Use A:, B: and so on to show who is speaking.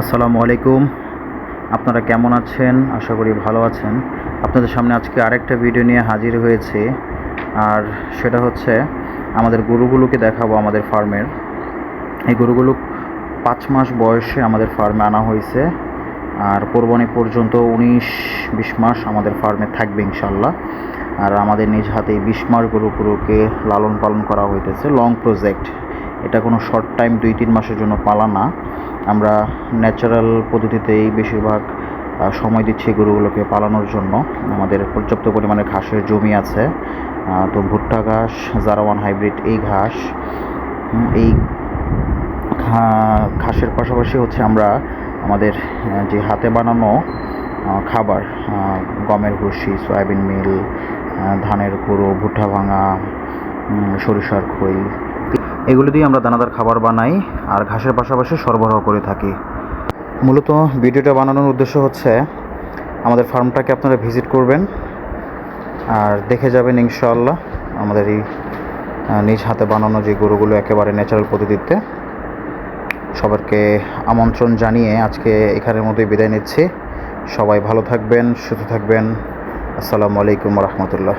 A: আসসালামু আলাইকুম। আপনারা কেমন আছেন? আশা করি ভালো আছেন। আপনাদের সামনে আজকে আরেকটা ভিডিও নিয়ে হাজির হয়েছি। আর সেটা হচ্ছে আমাদের গরুগুলোকে দেখাবো আমাদের ফার্মের। এই গরুগুলো ৫ মাস বয়সে আমাদের ফার্মে আনা হয়েছে। আর কোরবানি পর্যন্ত ১৯-২০ মাস আমাদের ফার্মে থাকবে ইনশাল্লাহ। আর আমাদের নিজ হাতে ২০ মাস গরুগুলোকে লালন পালন করা হইতেছে। লং প্রজেক্ট, এটা কোনো শর্ট টাইম ২-৩ মাসের জন্য পালা না। আমরা ন্যাচারাল পদ্ধতিতেই বেশিরভাগ সময় দিচ্ছি গরুগুলোকে পালানোর জন্য। আমাদের পর্যাপ্ত পরিমাণে ঘাসের জমি আছে। তো ভুট্টা ঘাস, জারাওয়ান হাইব্রিড এই ঘাস, এই ঘাসের পাশাপাশি হচ্ছে আমরা আমাদের যে হাতে বানানো খাবার, গমের ভুসি, সয়াবিন মিল, ধানের গুঁড়ো, ভুট্টা ভাঙা, সরিষার খই, এগুলো দিয়ে আমরা দানাদার খাবার বানাই আর ঘাসের পাশাপাশি সরবরাহ করে থাকি। মূলত ভিডিওটা বানানোর উদ্দেশ্য হচ্ছে আমাদের ফার্মটাকে আপনারা ভিজিট করবেন আর দেখে যাবেন ইনশাআল্লাহ আমাদের এই নিজ হাতে বানানো যে গরুগুলো একেবারে ন্যাচারাল পদ্ধতিতে। সবাইকে আমন্ত্রণ জানিয়ে আজকে এখানের মধ্যেই বিদায় নিচ্ছি। সবাই ভালো থাকবেন, সুস্থ থাকবেন। আসসালামু আলাইকুম ওয়া রাহমাতুল্লাহ।